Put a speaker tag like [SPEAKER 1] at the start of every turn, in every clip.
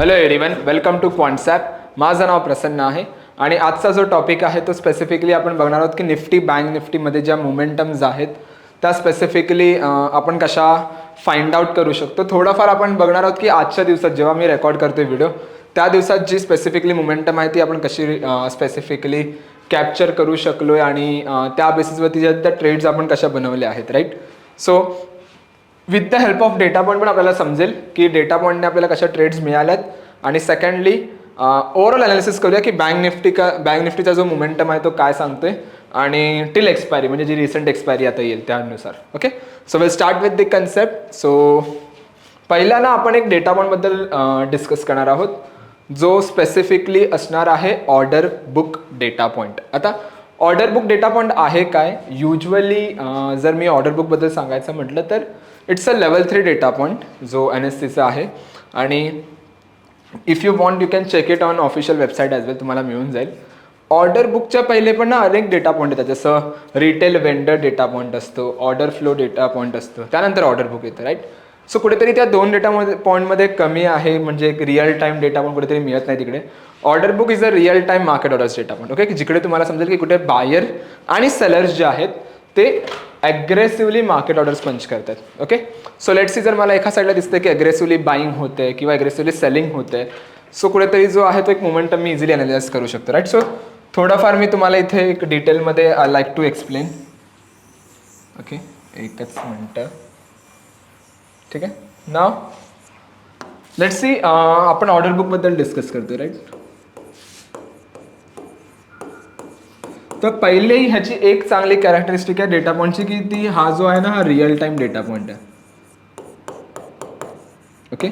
[SPEAKER 1] Hello everyone, welcome to QuantsApp. माझं नाव प्रसन्न आहे आणि आजचा जो टॉपिक आहे तो स्पेसिफिकली आपण बघणार आहोत की निफ्टी बँक निफ्टीमध्ये ज्या मोमेंटम्स आहेत त्या स्पेसिफिकली आपण कशा फाइंड आउट करू शकतो. थोडंफार आपण बघणार आहोत की आजच्या दिवसात जेव्हा मी रेकॉर्ड करतोय व्हिडिओ त्या दिवसात जी स्पेसिफिकली मोमेंटम आहे ती आपण कशी स्पेसिफिकली कॅप्चर करू शकलो आहे आणि त्या बेसिसवरती त्या ट्रेड्स आपण कशा बनवल्या आहेत. Right. So with the help of data point पण आपल्याला समजेल की डेटा पॉईंटने आपल्याला कशा ट्रेड्स मिळाल्यात. आणि सेकंडली ओव्हरऑल अनालिसिस करूया की बँक निफ्टीचा जो मोमेंटम आहे तो काय सांगतोय आणि टिल एक्सपायरी म्हणजे जी रिसेंट एक्सपायरी आता येईल त्यानुसार. Okay, so will start with the concept. So पहिल्यांदा आपण एक डेटा पॉईंटबद्दल डिस्कस करणार आहोत जो स्पेसिफिकली असणार आहे ऑर्डर बुक डेटा पॉईंट. आता ऑर्डर बुक डेटा पॉईंट आहे काय? युजली जर मी ऑर्डर बुकबद्दल सांगायचं म्हटलं तर it's a level 3 data point जो NSEचा आहे आणि if you want you can check it on official website as well, तुम्हाला मिळून जाईल. ऑर्डर बुकच्या पहिले पण ना अनेक डेटा पॉईंट येतात, जसं रिटेल वेंडर डेटा पॉईंट असतो, ऑर्डर फ्लो डेटा पॉईंट असतो, त्यानंतर ऑर्डर बुक येतं. राईट. सो कुठेतरी त्या दोन पॉईंटमध्ये कमी आहे, म्हणजे एक रिअल टाईम डेटा पॉईंट कुठेतरी मिळत नाही तिकडे. Order book is a real time market orders data point. Okay, जिकडे तुम्हाला समजेल की कुठे बायर आणि सेलर्स जे आहेत ते ॲग्रेसिव्हली मार्केट ऑर्डर्स पंच करतात. ओके, सो लेट्स सी, जर मला एका साईडला दिसतं की ॲग्रेसिव्हली बाईंग होते किंवा ॲग्रेसिव्हली सेलिंग होते, सो कुठेतरी जो आहे तो एक मोमेंटम मी इझिली अनालाइज करू शकतो. राईट. सो थोडाफार मी तुम्हाला इथे एक डिटेलमध्ये I like to explain. Okay, एकच मिनटं. ठीक आहे. नाव लेट्स सी, आपण ऑर्डर बुकबद्दल डिस्कस करतो. राईट. तर पहिले ह्याची एक चांगली कॅरेक्टरिस्टिक आहे डेटा पॉईंटची की ती हा जो आहे ना हा रिअल टाईम डेटा पॉईंट आहे. Okay,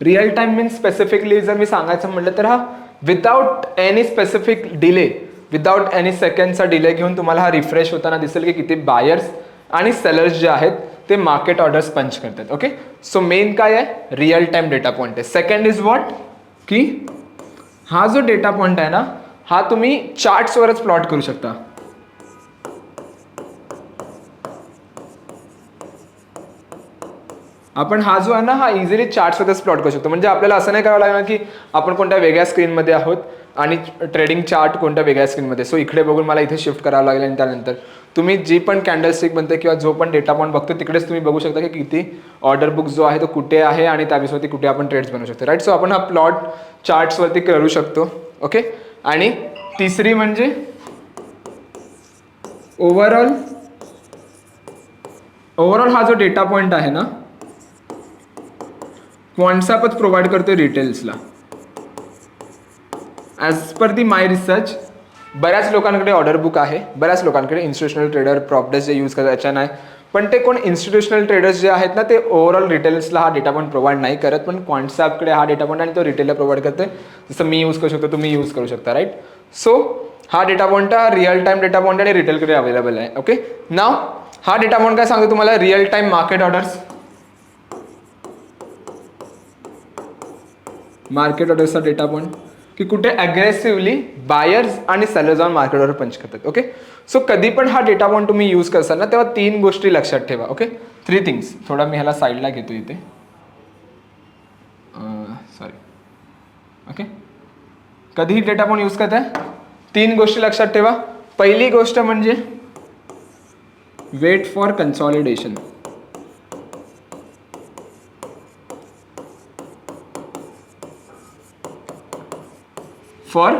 [SPEAKER 1] real time means specifically जर मी सांगायचं म्हटलं तर हा without any specific delay, without any सेकंडचा डिले घेऊन तुम्हाला हा रिफ्रेश होताना दिसेल की किती बायर्स आणि सेलर्स जे आहेत ते मार्केट ऑर्डर्स पंच करतात. ओके, सो मेन काय आहे? रिअल टाईम डेटा पॉईंट आहे. सेकंड इज व्हॉट की हा जो डेटा पॉईंट आहे ना हा तुम्ही चार्ट्सवरच प्लॉट करू शकता. आपण हा जो आहे ना हा इझिली चार्ट्सवरच प्लॉट करू शकतो. म्हणजे आपल्याला असं नाही करावं लागणार की आपण कोणत्या वेगळ्या स्क्रीनमध्ये आहोत आणि ट्रेडिंग चार्ट कोणत्या वेगळ्या स्क्रीनमध्ये. सो इकडे बघून मला इथे शिफ्ट करावं लागेल आणि त्यानंतर तुम्ही जी पण कॅन्डलस्टिक बनते किंवा जो पण डेटा पॉईंट बघतो तिकडेच तुम्ही बघू शकता की किती ऑर्डर बुक जो आहे तो कुठे आहे आणि त्याविषयी कुठे आपण ट्रेड्स बनवू शकतो. राईट. सो आपण हा प्लॉट चार्ट्सवरती करू शकतो. ओके, आणि तिसरी म्हणजे ओव्हरऑल हा जो डेटा पॉईंट आहे ना क्वांट्सॲपच प्रोव्हाइड करतोय रिटेल्सला. ॲज पर दी माय रिसर्च बऱ्याच लोकांकडे ऑर्डर बुक आहे, बऱ्याच लोकांकडे इन्स्टिट्यूशनल ट्रेडर प्रॉपडेस जे यूज करतात याच्या नाही, पण ते कोण इन्स्टिट्यूशनल ट्रेडर्स जे आहेत ना ते ओव्हरऑल रिटेल्सला हा डेटा पॉईंट प्रोव्हाइड नाही करत, पण क्वांट्सॲपकडे हा डेटा पॉईंट आणि तो रिटेलला प्रोव्हाइड करते. जसं मी यूज करू शकतो, तुम्ही यूज करू शकता. राईट. सो हा डेटा पॉईंट हा रिअल टाईम डेटा पॉईंट आणि रिटेलकडे अवेलेबल आहे. ओके, नाव हा डेटा पॉईंट काय सांगतो तुम्हाला? रिअल टाईम मार्केट ऑर्डर्सचा डेटा पॉईंट की कुठे अग्रेसिव्हली बायर्स आणि सेलर्स जाऊन मार्केट ऑर्डर पंच करतात. ओके, सो कधी पण हा डेटा पॉईंट तुम्ही यूज करसाल ना तेव्हा 3 गोष्टी लक्षात ठेवा. Okay, 3 things. थोडा मी ह्याला साईडला घेतो इथे. सॉरी. ओके, कधीही डेटा पॉईंट यूज करताय 3 गोष्टी लक्षात ठेवा. पहिली गोष्ट म्हणजे wait for consolidation. For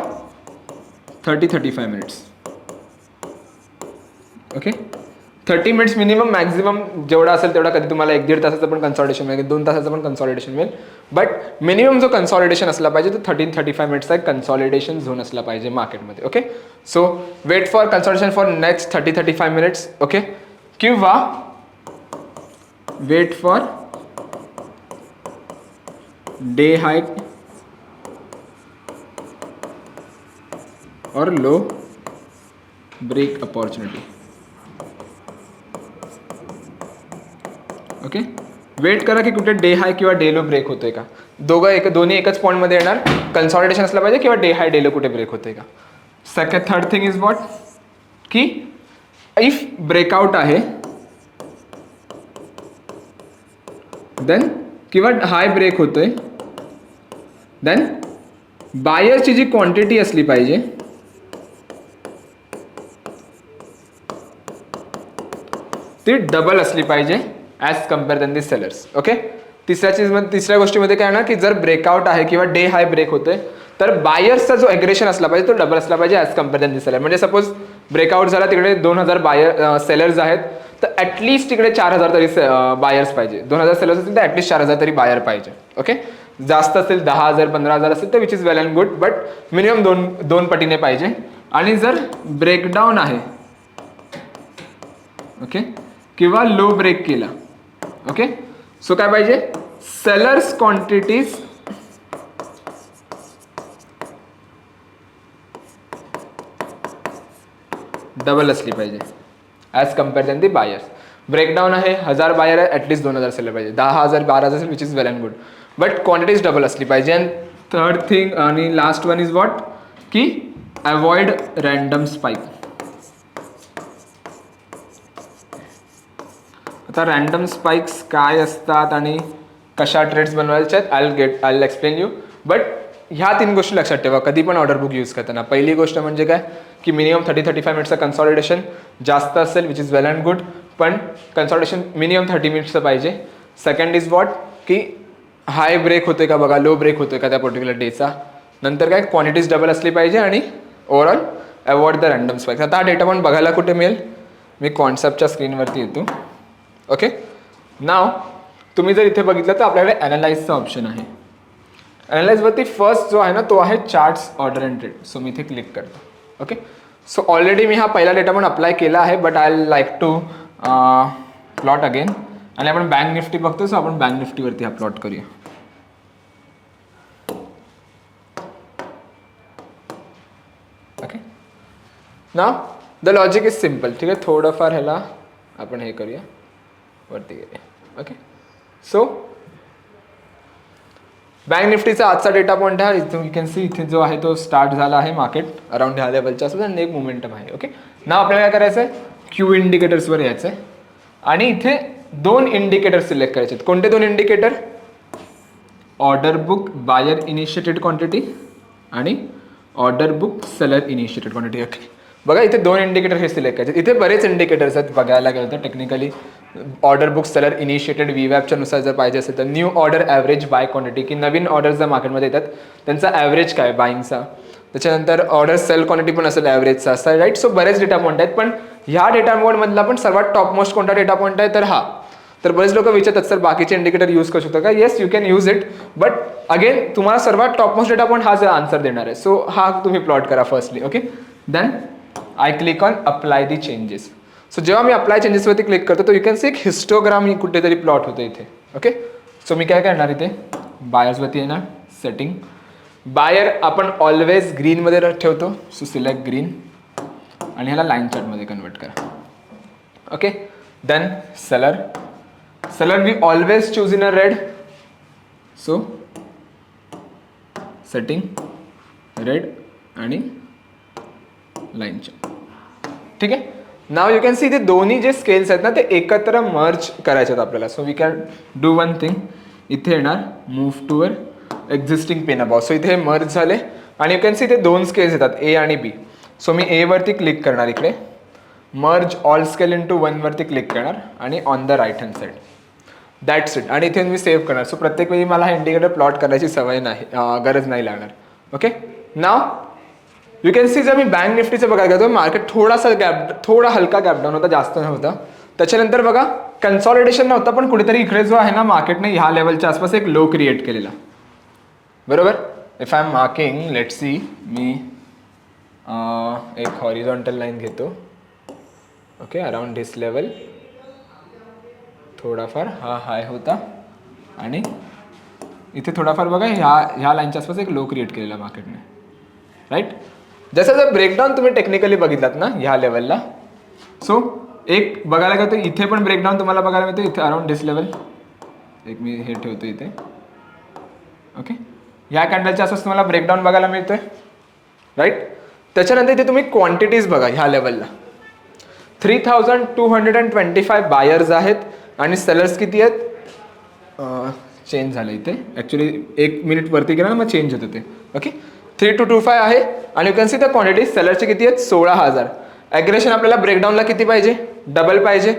[SPEAKER 1] 30-35 minutes. Okay, 30 minutes minimum, maximum जेवढा असेल तेवढा. कधी तुम्हाला 1-1.5 तासाचं पण कन्सॉलिडेशन मिळेल, 2 तासाचं पण कन्सॉलिडेशन मिळेल, बट मिनिमम जो कन्सॉलिडेशन असला पाहिजे तो 30-35 मिनिट्सचा एक कन्सॉलिडेशन झोन असला पाहिजे मार्केटमध्ये. Okay, so wait for consolidation for next 30-35 minutes. Okay, किंवा wait for day high or low break opportunity. Okay, wait करा की कुठे डे हाय किंवा डे लो ब्रेक होतोय का. दोन्ही एकच पॉईंटमध्ये येणार. कन्सॉलिडेशन असलं पाहिजे किंवा डे हाय डे लो कुठे ब्रेक होतोय का. थर्ड थिंग इज व्हॉट की इफ ब्रेकआउट आहे देन किंवा हाय ब्रेक होतोय देन बायरची जी क्वांटिटी असली पाहिजे ती डबल असली पाहिजे as compare than the sellers. Okay. तिसऱ्या गोष्टीमध्ये काय ना की जर ब्रेकआउट आहे किंवा डे हाय ब्रेक होतोय तर बायर्सचा जो ॲग्रेशन असला पाहिजे तो डबल असला पाहिजे as compare than the seller. म्हणजे सपोज ब्रेकआउट झाला तिकडे 2000 बायर सेलर्स आहेत तर ॲटलिस्ट तिकडे 4000 तरी बायर्स पाहिजे. 2000 सेलर्स असतील तर ॲटलिस्ट 4000 तरी बायर पाहिजे. ओके. जास्त असेल 10,000 15,000 असेल तर which is well and good, but minimum दोन पटीने पाहिजे. आणि जर ब्रेकडाऊन आहे ओके किंवा लो ब्रेक केला ओके सो काय पाहिजे सेलर्स क्वांटिटीज डबल असली पाहिजे as compare than the buyers. Breakdown आहे 1000 बायर आहे ॲटलिस्ट 2000 सेलर पाहिजे. 10,000 12,000 असेल which is well and good, but quantities double असली पाहिजे. अँड थर्ड थिंग आणि लास्ट वन इज वॉट की अवॉइड रँडम स्पाइक. आता रँडम स्पाइक्स काय असतात आणि कशा ट्रेड्स बनवायच्या आहेत आय एक्सप्लेन यू. बट ह्या 3 गोष्टी लक्षात ठेवा कधी पण ऑर्डर बुक यूज करताना. पहिली गोष्ट म्हणजे काय की मिनिमम 30-35 मिनिट्सचं कन्सॉलिडेशन जास्त असेल which is well and good, पण कन्सॉलिडेशन मिनिमम 30 मिनिट्सचं पाहिजे. सेकंड इज वॉट की हाय ब्रेक होतोय का बघा, लो ब्रेक होतोय का त्या पर्टिक्युलर डेचा. नंतर काय क्वांटिटीज डबल असली पाहिजे आणि overall avoid the random spikes. आता हा डेटा पण बघायला कुठे मिळेल, मी कॉन्सेप्टच्या स्क्रीनवरती येतो. ओके. नाव तुम्ही जर इथे बघितलं तर आपल्याकडे ॲनालाइजचा ऑप्शन आहे. ॲनालाइजवरती फर्स्ट जो आहे ना तो आहे charts order and trade. So मी इथे क्लिक करतो. ओके. सो ऑलरेडी मी हा पहिला डेटा पण अप्लाय केला आहे, but I like to plot again. आणि आपण बँक निफ्टी बघतो, सो आपण बँक निफ्टीवरती हा प्लॉट करूया. Okay. Now the logic is simple. ठीक आहे, थोडंफार ह्याला आपण हे करूया वरती गेले. ओके. सो बँक निफ्टीचा आजचा डेटा पॉईंट आहे. यू कॅन सी इथे जो आहे तो स्टार्ट झाला आहे मार्केट अराउंड ह्या लेवलच्या असं आणि एक मोमेंटम आहे. ओके. नाव आपल्याला काय करायचं आहे क्यू इंडिकेटर्सवर यायचं आहे आणि इथे 2 इंडिकेटर्स सिलेक्ट करायचे आहेत. कोणते 2 indicator? Order book buyer initiated quantity आणि order book seller initiated quantity. Okay. बघा इथे 2 इंडिकेटर हे सिलेक्ट करायचे. इथे बरेच इंडिकेटर्स आहेत बघायला गेलं तर technically. Order book seller initiated व्हीवॅपच्या नुसार जर पाहिजे असेल तर new order average buy quantity की नवीन ऑर्डर्स जर मार्केटमध्ये येतात त्यांचा ॲव्हरेज काय बाईंगचा. त्याच्यानंतर ऑर्डर सेल क्वांटिटी पण असेल ॲव्हरेजचा असा राईट. सो बरेच डेटा पॉईंट आहेत, पण ह्या डेटा पॉईंटमधला पण सर्वात टॉपमोस्ट कोणता डेटा पॉईंट आहे तर हा. तर बरेच लोक विचारतात सर बाकीचे इंडिकेटर यूज करू शकतो का. Yes you can use it, but again तुम्हाला सर्वात टॉपमोस्ट डेटा पॉईंट हाच आन्सर देणार आहे. सो हा तुम्ही प्लॉट करा firstly. Okay. Then I click on apply the changes. So जेव्हा मी अप्लाय चेंजेसवरती क्लिक करतो तर यू कॅन सी एक हिस्टोग्राम ही कुठेतरी प्लॉट होतं इथे. ओके. सो मी काय करणार इथे बायर्सवरती येणार सेटिंग. बायर आपण ऑलवेज ग्रीनमध्ये ठेवतो. सो सिलेक्ट ग्रीन आणि ह्याला लाईन चार्टमध्ये कन्वर्ट करा. Okay. Then seller we always choose in a red. So setting red आणि लाईन चार्ट. ठीक आहे. नाव यू कॅन सी इथे दोन्ही जे स्केल्स आहेत ना ते एकत्र मर्ज करायचे आहेत आपल्याला. So we can do one thing. इथे येणार मूव्ह टूवर एक्झिस्टिंग पेन अबाउट. सो इथे मर्ज झाले आणि यू कॅन सी इथे 2 स्केल्स येतात ए आणि बी. सो मी ए वरती क्लिक करणार इकडे मर्ज ऑल स्केल इंटू 1 वरती क्लिक करणार आणि on the right hand side that's it. आणि इथे मी सेव्ह करणार. सो प्रत्येक वेळी मला हा इंडिकेटर प्लॉट करायची सवय नाही, गरज नाही लागणार. Okay. Now you can C जर मी बँक निफ्टीचं बघायला गेलो मार्केट थोडा हलका गॅपडाऊन होता, जास्त नव्हता. त्याच्यानंतर बघा कन्सॉलिडेशन नव्हता, पण कुठेतरी इकडे जो आहे ना मार्केटने ह्या लेवलच्या आसपास एक लो क्रिएट केलेला. बरोबर. If I am marking let see मी एक हॉरिझॉन्टल लाईन घेतो. ओके. अराउंड दिस लेवल थोडाफार हा हाय होता आणि इथे थोडाफार बघा ह्या लाईनच्या आसपास एक लो क्रिएट केलेला मार्केटने. राईट. जसं जर ब्रेकडाऊन तुम्ही टेक्निकली बघितलात ना ह्या लेवलला. सो एक बघायला गेलं तर इथे पण ब्रेकडाऊन तुम्हाला बघायला मिळतो इथे अराउंड दिस लेवल. एक मी हे ठेवतो इथे. ओके. ह्या कॅन्डलच्या आसपास तुम्हाला ब्रेकडाऊन बघायला मिळतोय. राईट. त्याच्यानंतर इथे तुम्ही क्वांटिटीज बघा ह्या लेवलला 3225 बायर्स आहेत आणि सेलर्स किती आहेत चेंज झालं इथे ॲक्च्युली 1 मिनिट वरती गेला ना मग चेंज होतं ते. ओके 3225 आहे आणि you can see the quantity सेलरचे किती आहेत 16,000. ॲग्रेशन आपल्याला ब्रेकडाऊनला किती पाहिजे डबल पाहिजे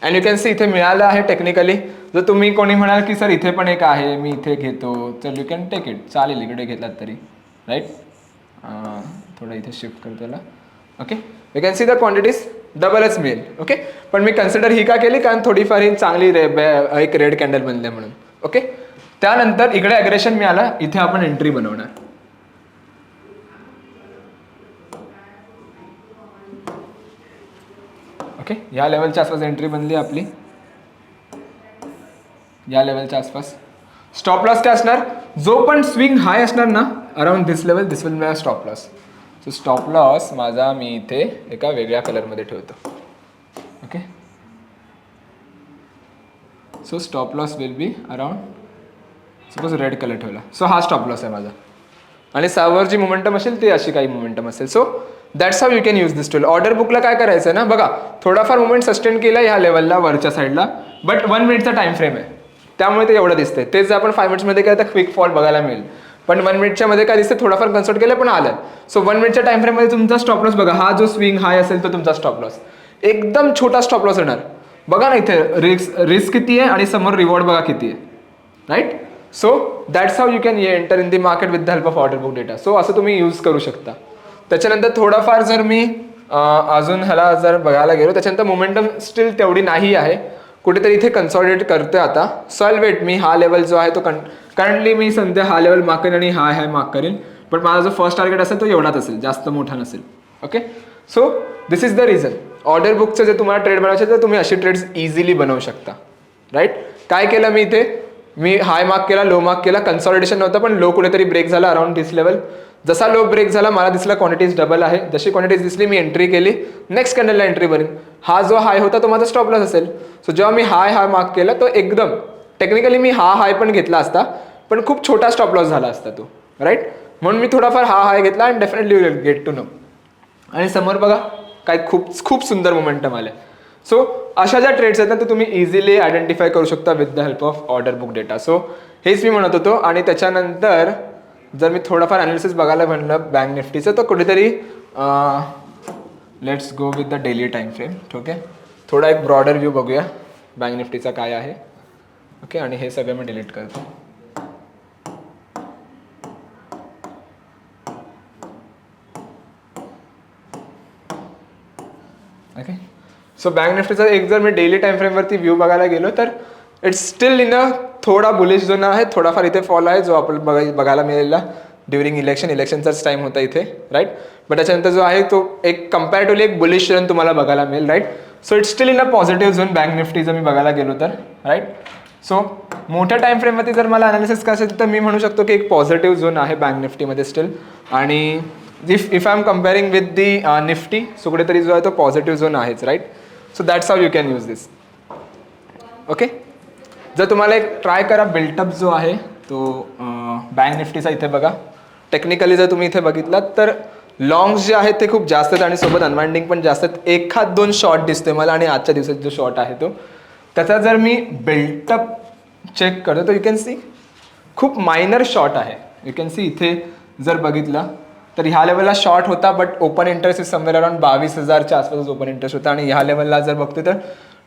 [SPEAKER 1] अँड यू कॅन सी इथे मिळालं आहे टेक्निकली. जर तुम्ही कोणी म्हणाल की सर इथे पण एक आहे मी इथे घेतो तर यू कॅन टेक इट चालेल इकडे घेतलात तरी राईट. थोडं इथे शिफ्ट करतो त्याला. Okay you can see the quantities डबलच मिळेल. ओके पण मी कन्सिडर ही का केली कारण थोडीफार ही चांगली एक रेड कॅन्डल बनले म्हणून. ओके त्यानंतर इकडे ॲग्रेशन मिळालं इथे आपण एंट्री बनवणार. ओके या लेवलच्या आसपास एंट्री बनली आपली. या लेवलच्या आसपास स्टॉप लॉस काय असणार जो पण स्विंग हाय असणार ना around this level this will be stop loss. So stop loss माझा मी इथे एका वेगळ्या कलरमध्ये ठेवतो. Okay so stop loss will be around suppose red colour ठेवला. सो हा स्टॉप लॉस आहे माझा आणि सावर जी मोमेंटम असेल ती अशी काही मोमेंटम असेल. So that's how you can use this tool. Order बुकला काय करायचं आहे ना बघा थोडाफार मुवमेंट सस्टेन केला ह्या लेवलला वरच्या साईडला बट 1 मिनिटचा टाइम फ्रेम आहे त्यामुळे ते एवढं दिसतंय. तेच जर आपण 5 मिनिट्समध्ये काय तर क्विक फॉल बघायला मिळेल पण 1 मिनिटच्या मध्ये काय दिसते थोडाफार कन्सल्ट केलं पण आलं. सो 1 मिनिटच्या टाइम फ्रेममध्ये तुमचा स्टॉप लॉस बघा हा जो स्विंग हाय असेल तो तुमचा स्टॉप लॉस एकदम छोटा स्टॉप लॉस येणार. बघा ना इथे रिस्क किती आहे आणि समोर रिवॉर्ड बघा किती आहे right. So that's how you can enter in the market with the help of order book data. So असं तुम्ही यूज करू शकता. त्याच्यानंतर थोडाफार जर मी अजून ह्याला जर बघायला गेलो त्याच्यानंतर मोमेंटम स्टील तेवढी नाही आहे कुठेतरी इथे कन्सॉलिडेट करतोय आता. सॉल वेट मी हा लेवल जो आहे तो करंटली मी सध्या हा लेवल मार्क करेन आणि हा मार्क करेन पण माझा जो फर्स्ट टार्गेट असेल तो एवढाच असेल जास्त मोठा नसेल. Okay so this is the reason. Order बुकचं जर तुम्हाला ट्रेड बनवायचे तर तुम्ही अशी ट्रेड्स इझिली बनवू शकता राईट. काय केलं मी इथे मी हाय मार्क केला लो मार्क केला कन्सॉलिडेशन नव्हतं पण लो कुठेतरी ब्रेक झाला अराउंड दिस लेवल. जसा लो ब्रेक झाला मला दिसला क्वांटिटीज डबल आहे जशी क्वांटिटीज दिसली मी एंट्री केली नेक्स्ट कॅन्डलला एंट्री बनेन. हा जो हाय होता तो माझा स्टॉप लॉस असेल. सो जेव्हा मी हाय मार्क केला तो एकदम टेक्निकली मी हा हाय पण घेतला असता पण खूप छोटा स्टॉप लॉस झाला असता तो राईट. म्हणून मी थोडाफार हा हाय घेतला and definitely will get to know. आणि समोर बघा काय खूप सुंदर मोमेंटम आले. सो अशा ज्या ट्रेड्स आहेत ना ते तुम्ही इझिली आयडेंटिफाय करू शकता with the help of order book data. So हेच मी म्हणत होतो. आणि त्याच्यानंतर जर मी थोडाफार अनालिसिस बघायला म्हणलं बँक निफ्टीचं तर कुठेतरी let's go with the daily time frame. Okay थोडा एक ब्रॉडर व्ह्यू बघूया बँक निफ्टीचा काय आहे. ओके आणि हे सगळं मी डिलीट करतो. ओके सो बँक निफ्टीचा एक जर मी डेली टाइम फ्रेमवरती व्ह्यू बघायला गेलो तर इट्स स्टील इन अ थोडा बुलिश झोन आहे. थोडाफार इथे फॉल आहे जो आपल्याला बघायला मिळालेला ड्युरिंग इलेक्शनचाच टाइम होता इथे राईट. बट त्याच्यानंतर जो आहे तो एक कम्पॅरेटिव्हली एक बुलिश रन तुम्हाला बघायला मिळेल right. So it's still in a positive zone bank Nifty जर मी बघायला गेलो तर राईट. सो मोठ्या टाइम फ्रेममध्ये जर मला अनालिसिस करायचं असेल तर मी म्हणू शकतो की एक पॉझिटिव्ह झोन आहे बँक निफ्टीमध्ये स्टील. आणि if I am comparing with the Nifty so कुठेतरी जो आहे तो पॉझिटिव्ह झोन आहेच right. So that's how you can use this. Okay जर तुम्हाला एक ट्राय करा बिल्टअप जो आहे तो बँक निफ्टीचा इथे बघा टेक्निकली जर तुम्ही इथे बघितलात तर लॉंग्स जे आहेत ते खूप जास्त आहेत आणि सोबत अनवाइंडिंग पण जास्त आहेत. 1-2 शॉर्ट दिसतोय मला आणि आजच्या दिवसात जो शॉर्ट आहे तो त्याचा जर मी बिल्टअप चेक करतो तर यू कॅन सी खूप मायनर शॉर्ट आहे. यू कॅन सी इथे जर बघितलं तर ह्या लेवलला शॉर्ट होता but open interest is somewhere around 22,000च्या आसपास ओपन इंटरेस्ट होता आणि ह्या लेवलला जर बघतो तर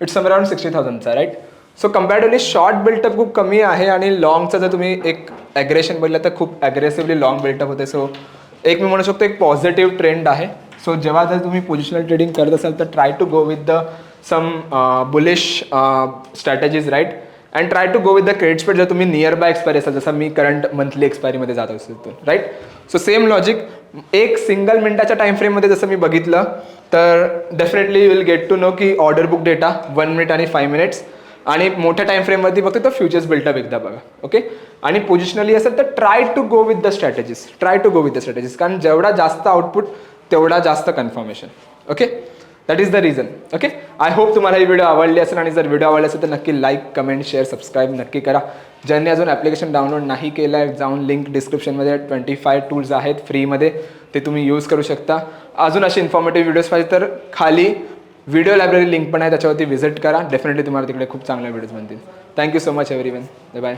[SPEAKER 1] इट्स समवेअर अराउंड 60,000चा right. So comparatively short built up खूप कमी आहे आणि लॉंगचा जर तुम्ही एक ॲग्रेशन बघितलं तर खूप ॲग्रेसिव्हली लॉंग बिल्टअप होते. सो एक मी म्हणू शकतो एक पॉझिटिव्ह ट्रेंड आहे. सो जेव्हा जर तुम्ही पोझिशनल ट्रेडिंग करत असाल तर try to go with the some bullish strategies right and try to go with the credit spread जर तुम्ही नियर बाय एक्सपायरी असाल जसं मी करंट मंथली एक्सपायरीमध्ये जात असेल तर राईट. सो सेम लॉजिक एक सिंगल मिनिटाच्या टाइम फ्रेममध्ये जसं मी बघितलं तर definitely you will get to know की ऑर्डर बुक डेटा 1 मिनिट आणि 5 मिनिट्स आणि मोठ्या टाइम फ्रेमवरती बघतो तर फ्युचर्स बिल्टअप एकदा बघा. ओके आणि पोझिशनली असेल तर try to go with the strategies कारण जेवढा जास्त आउटपुट तेवढा जास्त confirmation. Okay that is the reason. Okay I hope तुम्हाला ही व्हिडिओ आवडली असेल आणि जर व्हिडिओ आवडला असेल तर नक्की लाईक कमेंट शेअर सबस्क्राईब नक्की करा. ज्यांनी अजून ॲप्लिकेशन डाउनलोड नाही केलं आहे जाऊन लिंक डिस्क्रिप्शनमध्ये 25 टूल्स आहेत फ्रीमध्ये ते तुम्ही यूज करू शकता. अजून असे इन्फॉर्मेटिव्ह व्हिडिओज पाहिजे तर खाली व्हिडिओ लायब्ररी लिंक पण आहे त्याच्यावरती व्हिजिट करा. डेफिनेटली तुम्हाला तिकडे खूप चांगल्या व्हिडिओज बनतील. Thank you so much everyone. Bye.